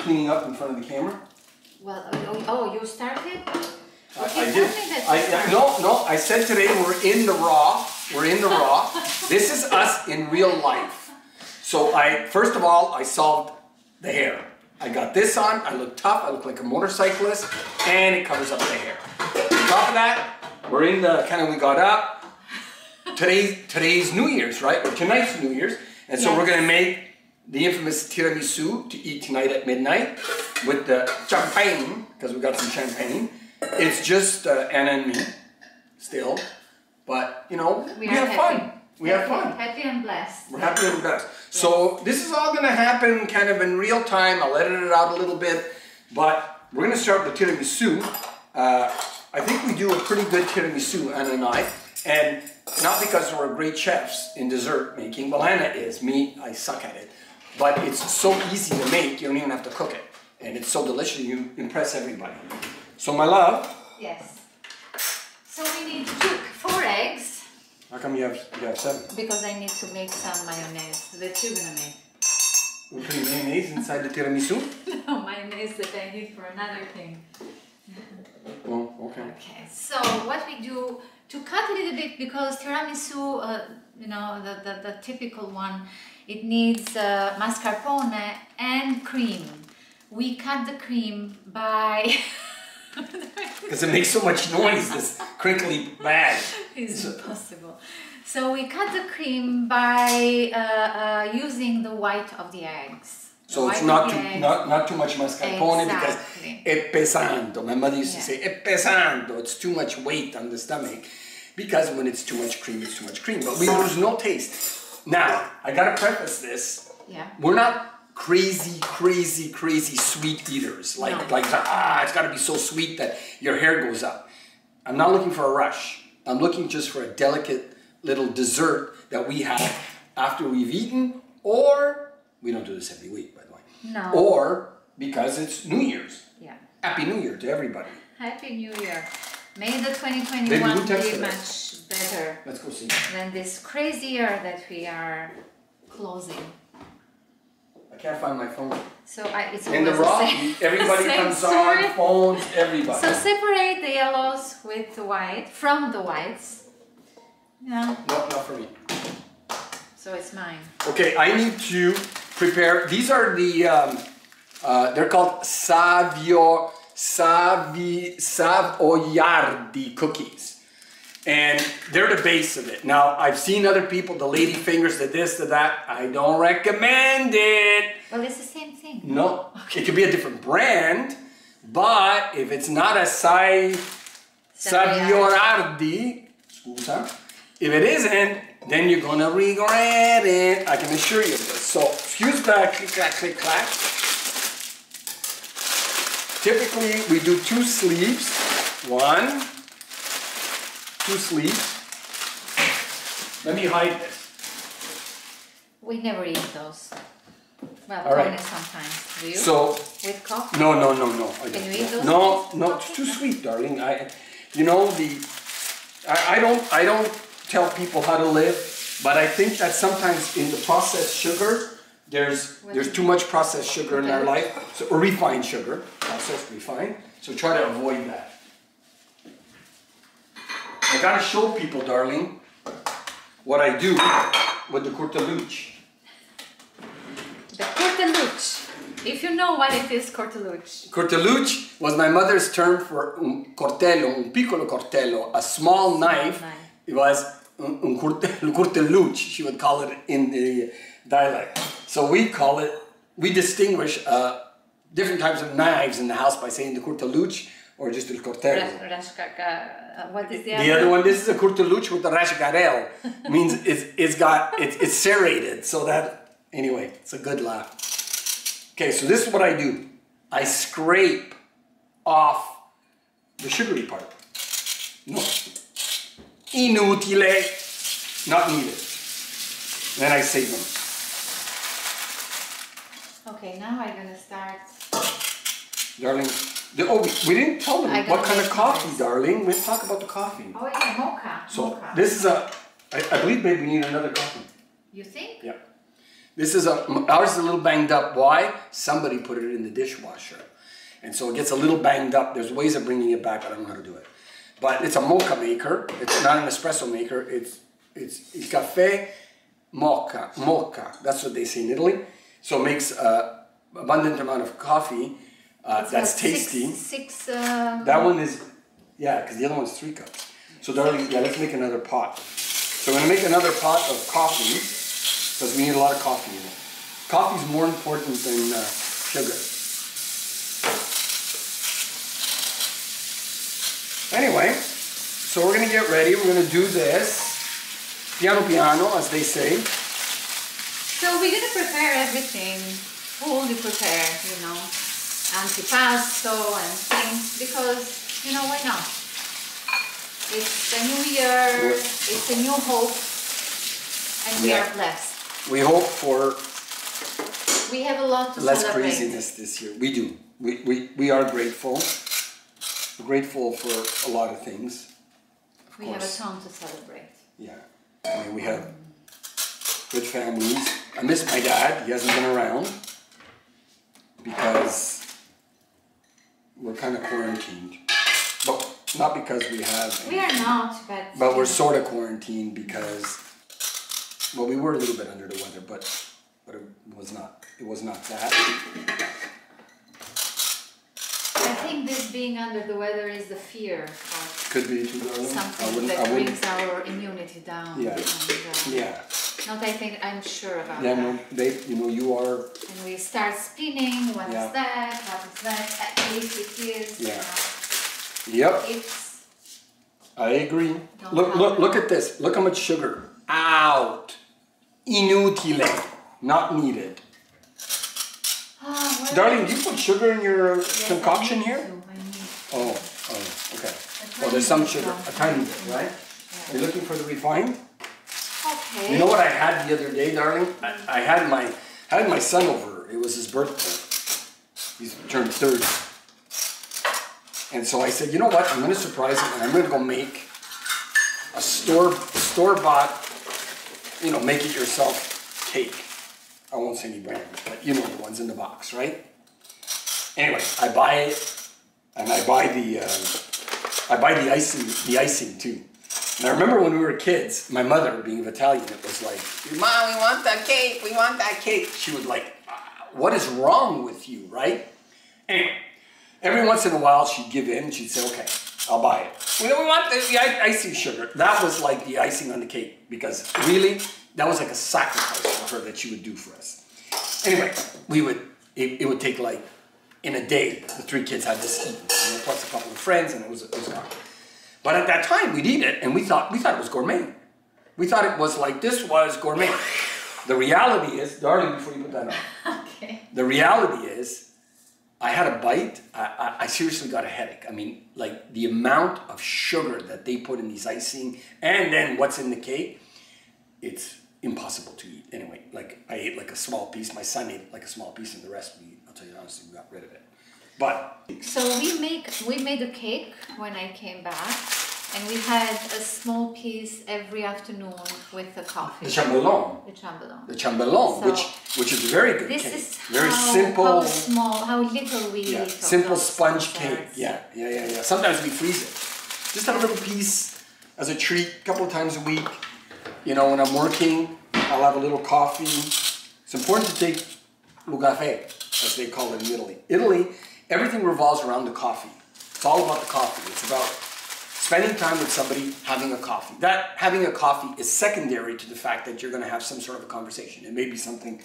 cleaning up in front of the camera? Well, oh, you started? I did. No, I said today we're in the raw. We're in the raw. This is us in real life. So first of all, I solved the hair. I got this on, I look tough, I look like a motorcyclist, and it covers up the hair. On top of that, we're in the, we got up. Today's New Year's, right? Or tonight's New Year's. And so we're gonna make the infamous tiramisu to eat tonight at midnight with the champagne, because we got some champagne. It's just Anna and me, still. But, you know, we have fun. We have fun. Happy and blessed. We're happy and blessed. Yes. So this is all going to happen kind of in real time. I'll edit it out a little bit. But we're going to start with tiramisu. I think we do a pretty good tiramisu, Anna and I. And not because we're great chefs in dessert making. Well, Anna is. Me, I suck at it. But it's so easy to make, you don't even have to cook it. And it's so delicious, you impress everybody. So my love. Yes. So we need 4 eggs. How come you have 7? Because I need to make some mayonnaise that you're gonna make. We're putting mayonnaise inside the tiramisu? No, mayonnaise that I need for another thing. Oh, okay. Okay, so what we do to cut a little bit, because tiramisu, you know, the typical one, it needs mascarpone and cream. We cut the cream by... Because it makes so much noise, this crinkly bag. It's impossible. So we cut the cream by using the white of the eggs. So it's not too much mascarpone, because è pesando. My mother used to say, è pesando. It's too much weight on the stomach. Because when it's too much cream, it's too much cream. But we lose no taste. Now, I gotta preface this. Yeah. We're not crazy sweet eaters. It's gotta be so sweet that your hair goes up. I'm not looking for a rush. I'm looking just for a delicate little dessert that we have after we've eaten, or we don't do this every week, by the way. No. Or because it's New Year's. Yeah. Happy New Year to everybody. Happy New Year. May the 2021 be much better. Let's go see. Than this crazy year that we are closing. I can't find my phone. So it's in the raw, everybody comes on, phones, everybody. So separate the yellows with the white, from the whites. Yeah. No, not for me. So it's mine. Okay, I need to prepare, these are the, they're called Savoiardi cookies. And they're the base of it. Now, I've seen other people, the lady fingers, the this, the that. I don't recommend it. Well, it's the same thing. No, okay. It could be a different brand, but if it's not a Savoiardi, scusa, if it isn't, then you're gonna regret it. I can assure you of this. So, excuse the click, clack, click, clack. Typically, we do 2 sleeves. 1, 2 sleeves. Let me hide this. We never eat those. Well, Tony sometimes. Do you? So with coffee? No. Can you eat those? No, it's too sweet, darling. I don't tell people how to live, but I think that sometimes in the processed sugar, there's too much processed sugar in our life. So or refined sugar, processed refined. So try to avoid that. I gotta show people, darling, what I do with the cortelucci. The cortelucci. If you know what it is, cortelucci. Cortelucci was my mother's term for un piccolo cortello, a small knife. It was un cortelucci, she would call it in the dialect. So we distinguish different types of knives in the house by saying the cortelucci or just el cortello. What is the other one? This is a cortelucci with the rascarel. Means it's serrated, so that, anyway, it's a good laugh. Okay, so this is what I do. I scrape off the sugary part. No. Inutile. Not needed. Then I save them. Okay, now I'm gonna start. Darling, we didn't tell them what kind of coffee, darling. Let's talk about the coffee. Oh yeah, mocha. So mocha. this is I believe, babe, we need another coffee. You think? Yeah. This is ours is a little banged up. Why? Somebody put it in the dishwasher. And so it gets a little banged up. There's ways of bringing it back, but I don't know how to do it. But it's a mocha maker. It's not an espresso maker. It's il caffè mocha. Mocha. That's what they say in Italy. So it makes abundant amount of coffee. That's tasty. That one is, yeah, because the other one's 3 cups. So darling, yeah, let's make another pot. So we're gonna make another pot of coffee because we need a lot of coffee in it. Coffee is more important than sugar. Anyway, so we're gonna get ready. We're gonna do this piano piano, as they say. So we're gonna prepare everything, fully prepare, you know, antipasto and things, because, you know, why not? It's a new year, it's a new hope, and we are blessed. We hope for we have a lot to less celebrate. craziness this year. We do. We are grateful. We're grateful for a lot of things. We have a ton to celebrate. Yeah. I mean, we have good families. I miss my dad. He hasn't been around because we're kind of quarantined. But not because we have... We are not, but... But we're sort of quarantined because... Well, we were a little bit under the weather, but it was not. It was not that. I think this being under the weather is the fear of could be too early. Something that brings our immunity down. Yeah. And, yeah. Not, I'm sure about yeah, that. no, you know, you are. And we start spinning. What is that? What is that? At least it is. Yeah. You know, yep. I agree. Look at this. Look how much sugar. Out. Inutile. Not needed. Darling, do you put sugar in your concoction here? Oh, okay. Well, there's some sugar, a tiny bit, right? Yeah. Are you looking for the refined? Okay. You know what I had the other day, darling? I had my son over. It was his birthday. He's turned 30. And so I said, you know what? I'm going to surprise him, and I'm going to go make a store-bought, you know, make-it-yourself cake. I won't say any brand, but you know the ones in the box, right? Anyway, I buy it, and I buy the icing too. And I remember when we were kids, my mother, being Italian, it was like, Mom, we want that cake, we want that cake. She would like, what is wrong with you, right? Anyway, every once in a while she'd give in, and she'd say, okay, I'll buy it. We want the icing sugar. That was like the icing on the cake, because really, that was like a sacrifice for her that she would do for us. Anyway, it would take like, in a day, the 3 kids had this eaten, you know, plus a couple of friends, and it was gone. But at that time, we'd eat it, and we thought it was gourmet. We thought it was like, this was gourmet. The reality is, darling, before you put that on. Okay. The reality is, I had a bite, I seriously got a headache. I mean, like the amount of sugar that they put in these icing, and then what's in the cake, it's impossible to eat. Anyway, like I ate like a small piece, my son ate like a small piece, and the rest, I'll tell you honestly, we got rid of it. But so we made a cake when I came back, and we had a small piece every afternoon with the coffee. The chambellan. The chambellan. The chambellan, so which is a very good cake. This is very simple. How small, how little we eat. Simple sponge cake. Yeah. Sometimes we freeze it. Just have a little piece as a treat, a couple of times a week. You know, when I'm working, I'll have a little coffee. It's important to take il caffè, as they call it in Italy. Italy, everything revolves around the coffee. It's all about the coffee. It's about spending time with somebody, having a coffee. That having a coffee is secondary to the fact that you're going to have some sort of a conversation. It may be something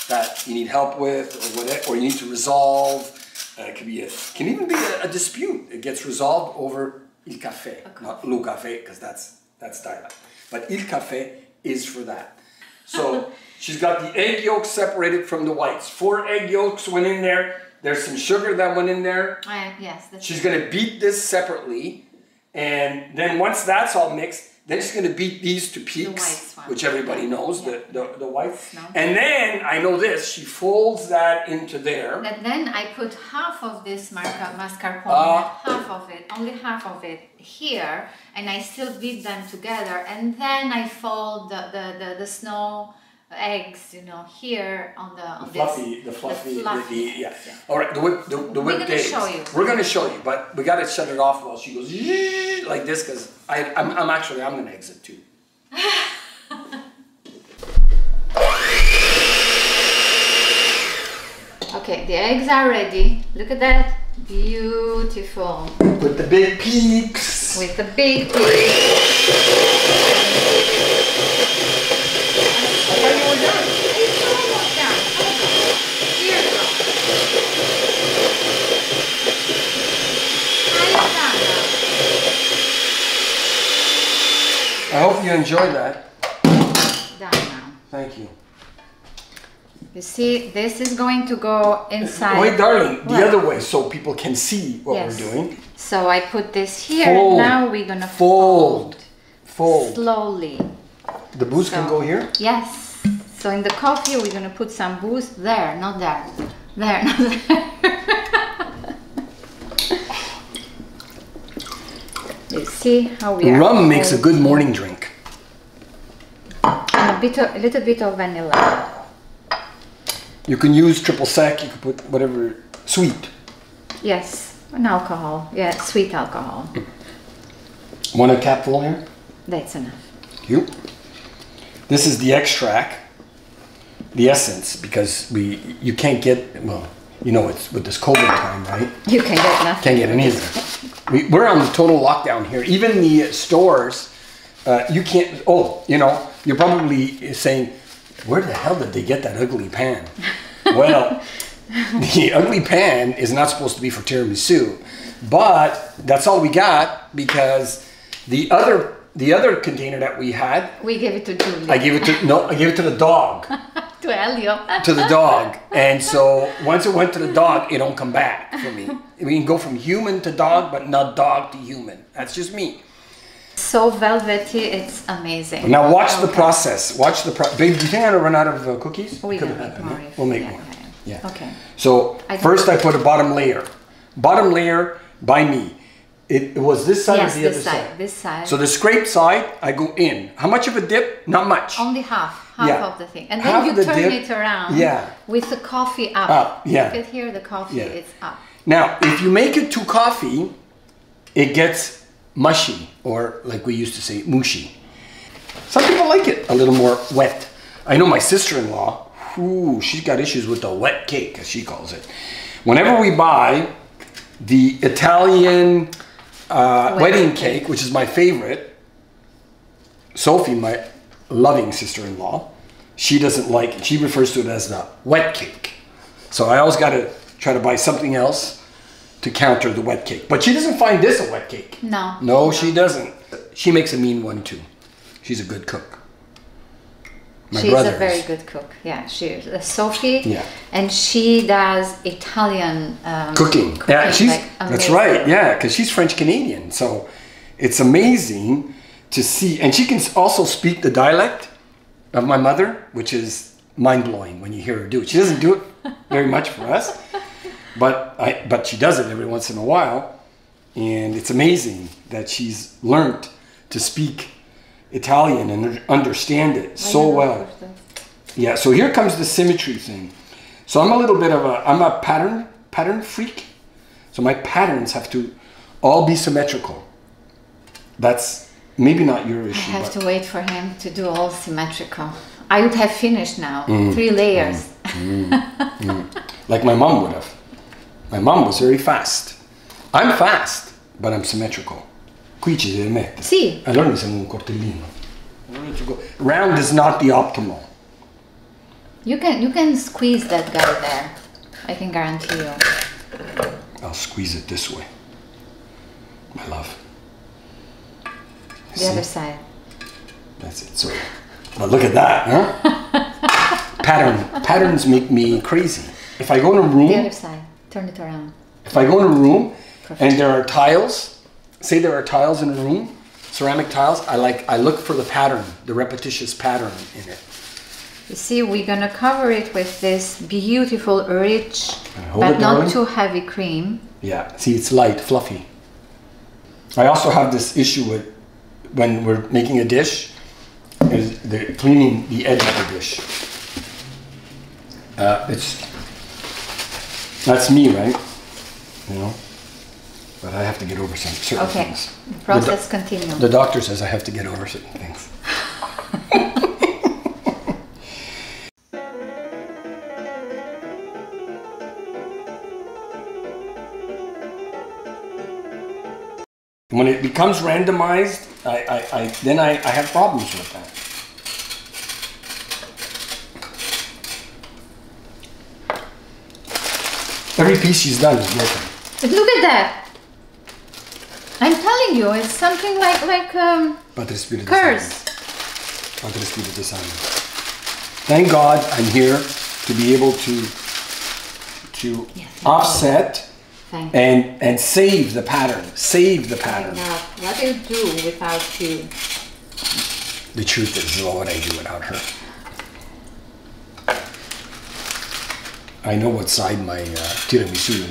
that you need help with, or whatever, or you need to resolve. It can even be a dispute. It gets resolved over il caffè, not le caffè, because that's dialect. But il caffè is for that. So she's got the egg yolks separated from the whites. 4 egg yolks went in there. There's some sugar that went in there. Yes. She's going to beat this separately. And then once that's all mixed, then she's going to beat these to peaks, which everybody knows, the whites. No. And then, I know this, she folds that into there. And then I put half of this mascarpone, half of it, only half of it here, and I still beat them together. And then I fold the snow eggs, you know, here on the fluffy. Yeah. All right, the whipped eggs. We're gonna show you, but we gotta shut it off while she goes like this, because I'm gonna exit too. Okay, the eggs are ready. Look at that, beautiful. With the big peaks. With the big peaks. I hope you enjoy that. Done now. Thank you. You see, this is going to go inside. Wait, darling, the other way so people can see what we're doing. So I put this here. Fold. Now we're gonna fold. Slowly. The booze can go here? Yes. So in the coffee, we're gonna put some booze there, not there. There, not there. You see how we are. Rum makes a good morning drink. And a little bit of vanilla. You can use triple sec, you can put whatever, sweet. Yes, an alcohol. Yeah, sweet alcohol. Want a capful here? That's enough. Thank you. This is the extract, the essence, because you can't get, well, you know, it's with this COVID time, right? You can get nothing. Can't get anything. We're on the total lockdown here. Even the stores, you can't, you know, you're probably saying, where the hell did they get that ugly pan? Well, the ugly pan is not supposed to be for tiramisu, but that's all we got, because the other container that we had, we gave it to Julie. I gave it to the dog. To Elio. To the dog. And so once it went to the dog, it don't come back for me. We can go from human to dog, but not dog to human. That's just me. So velvety, it's amazing. Now watch the process. Watch the process. Babe, do you think I'm gonna run out of cookies? We'll make more. We'll make more. Yeah. Okay. So first I put a bottom layer. Bottom layer by me. It was this side or the other side? This side. So the scrape side, I go in. How much of a dip? Not much. Only half of the thing. And then you turn it around with the coffee up. Yeah. You can hear the coffee, it's up. Now, if you make it too coffee, it gets mushy, or like we used to say, mushy. Some people like it a little more wet. I know my sister-in-law, she's got issues with the wet cake, as she calls it. Whenever we buy the Italian wedding cake, which is my favorite, Sophie, my loving sister-in-law, she doesn't like it. She refers to it as the wet cake. So I always got to try to buy something else to counter the wet cake. But she doesn't find this a wet cake. No. No, she doesn't. She makes a mean one too. She's a good cook. She's a very good cook. Yeah, she is. Sophie. Yeah. And she does Italian cooking. Yeah, that's right. Yeah, because she's French Canadian. So it's amazing to see. And she can also speak the dialect of my mother, which is mind blowing when you hear her do it. She doesn't do it very much for us. But she does it every once in a while, and it's amazing that she's learned to speak Italian and understand it so well. Yeah, so here comes the symmetry thing. So I'm a little bit of I'm a pattern freak. So my patterns have to all be symmetrical. That's maybe not your issue. I have to wait for him to do all symmetrical. I would have finished now, 3 layers. Like my mom would have. My mom was very fast. I'm fast, but I'm symmetrical. Qui ci deve mettere. Sì. Allora mi sembra un cortellino. Round is not the optimal. You can squeeze that guy there. I can guarantee you. I'll squeeze it this way. My love. The other side. That's it. So, but look at that, huh? Patterns make me crazy. If I go in a room. The other side. Turn it around. If I go in a room and there are tiles, say there are tiles in a room, ceramic tiles, I look for the pattern, the repetitious pattern in it. You see, we're gonna cover it with this beautiful, rich, but not too heavy cream. Yeah, see, it's light, fluffy. I also have this issue with when we're making a dish, is cleaning the edge of the dish. That's me, right? You know, but I have to get over certain things. Okay, the process continues. The doctor says I have to get over certain things. When it becomes randomized, then I have problems with that. Every piece she's done is broken. But look at that! I'm telling you, it's something like curse. Thank God I'm here to be able to offset and save the pattern. Save the pattern. What do you do without you? The truth is, what would I do without her? I know what side my tiramisu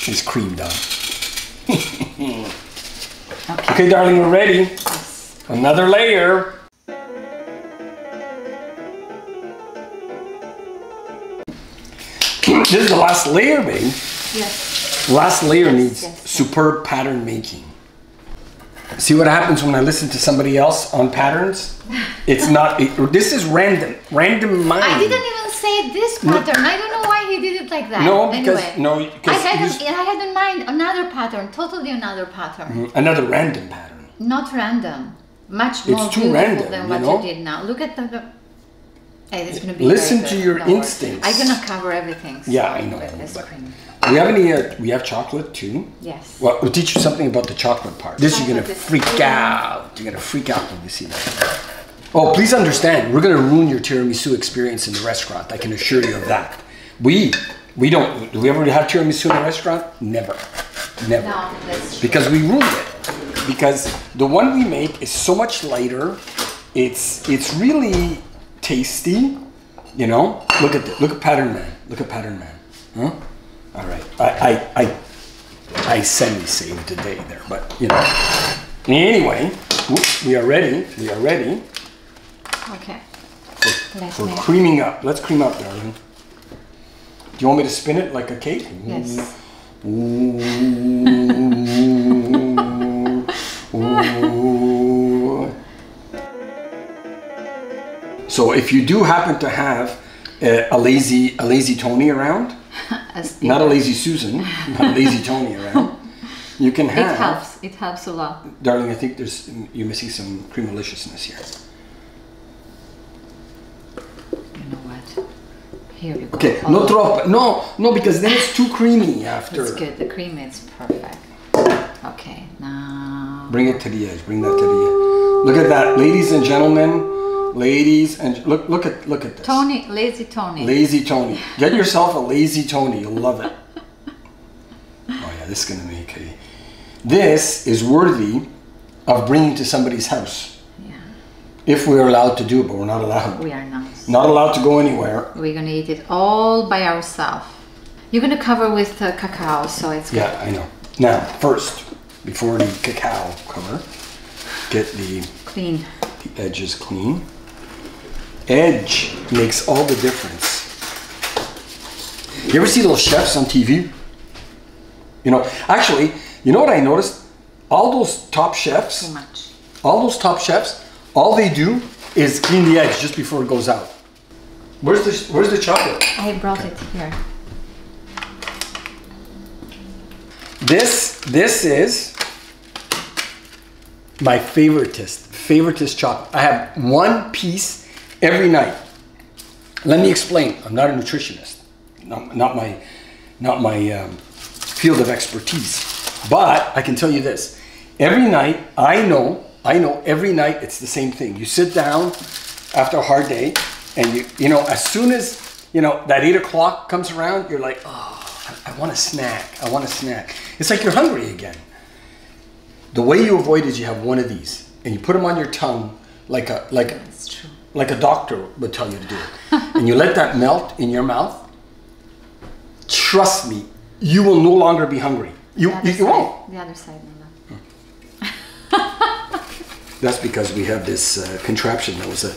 is creamed on. Okay, darling, we're ready. Yes. Another layer. This is the last layer, babe. Yes. Last layer needs superb pattern making. See what happens when I listen to somebody else on patterns? It's not, this is random mind. I didn't even say this pattern. I don't know why he did it like that. No, because, anyway, I had in mind another pattern, totally another pattern. Another random pattern. Not random. Much more too beautiful random, than what you did now. Look at the hey, it's gonna be listen very to good. your Don't worry. instincts. I'm gonna cover everything. So yeah, I know. But we have any, we have chocolate too? Yes. Well, we'll teach you something about the chocolate part. This you're gonna freak out. You're gonna freak out when you see that. Oh, please understand, we're gonna ruin your tiramisu experience in the restaurant. I can assure you of that. We don't, do we ever have tiramisu in a restaurant? Never, never. No, that's true. Because we ruined it. Because the one we make is so much lighter. It's really tasty, you know? Look at Pattern Man, look at Pattern Man, huh? All right, I semi-saved the day there, but you know. Anyway, we are ready. Okay. We're creaming up. Let's cream up, darling. Do you want me to spin it like a cake? Yes. Ooh. So if you do happen to have a lazy Tony around, not a lazy Susan, but a lazy Tony around, you can have. It helps a lot. Darling, I think you're missing some creamalicious here. You know what? Here we go. Okay, no drop. No, because then it's too creamy after. It's good. The cream is perfect. Okay, now. Bring it to the edge. Bring that to the edge. Look at that, ladies and gentlemen. Ladies and look at this. Tony, lazy Tony. Lazy Tony. Get yourself a lazy Tony. You'll love it. Oh yeah, this is gonna make a. This is worthy of bringing to somebody's house. Yeah. If we're allowed to do it, but we're not allowed. We are not. Not allowed to go anywhere. We're gonna eat it all by ourselves. You're gonna cover with cacao, so it's good. Yeah, I know. Now, first, before the cacao cover, get the edges clean. Edge makes all the difference. You ever see those chefs on TV? You know, actually, you know what I noticed? All those top chefs, Too much. all they do is clean the edge just before it goes out. Where's the chocolate? I brought it here. This is my favoriteest chocolate. I have one piece every night. Let me explain. I'm not a nutritionist. Not my field of expertise. But I can tell you this. Every night, I know every night it's the same thing. You sit down after a hard day and you know, as soon as, you know, that 8 o'clock comes around, you're like, oh, I want a snack. I want a snack. It's like you're hungry again. The way you avoid is you have one of these and you put them on your tongue like a doctor would tell you to do it. And you let that melt in your mouth. Trust me, you will no longer be hungry. You won't. The other side, Nina. That's because we have this contraption that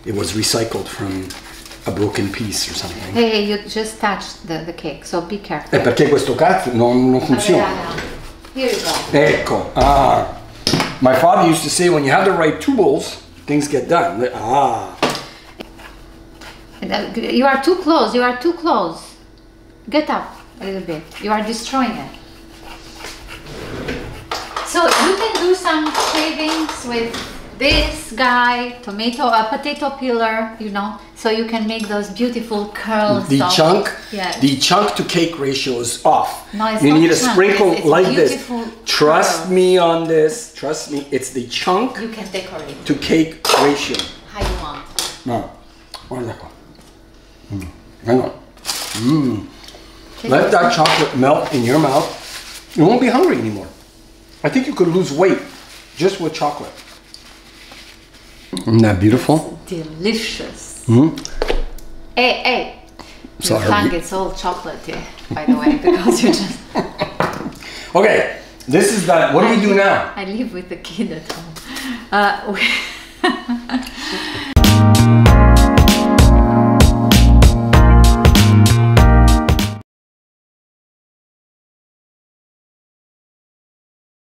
it was recycled from a broken piece or something. Hey, you just touched the cake, so be careful. Perché questo cazzo non funziona. Here you go. Ecco. Ah. My father used to say when you have the right tools, things get done. Ah. You are too close, you are too close. Get up a little bit. You are destroying it. So you can do some shavings with this guy, potato peeler, you know, so you can make those beautiful curls. The chunk, yes. The chunk to cake ratio is off. No, it's you not need a chunk. sprinkle It's like this. Trust curl. me on this. Trust me. It's the chunk You can decorate to cake ratio. how you want. No, guarda qua. Hang on. Let that chocolate melt in your mouth. You won't be hungry anymore. I think you could lose weight just with chocolate. Isn't that beautiful? It's delicious. Mm-hmm. Hey. Your Sorry. tongue gets all chocolatey, by the way, because you just... Okay, this is that. What do we do now? I live with a kid at home.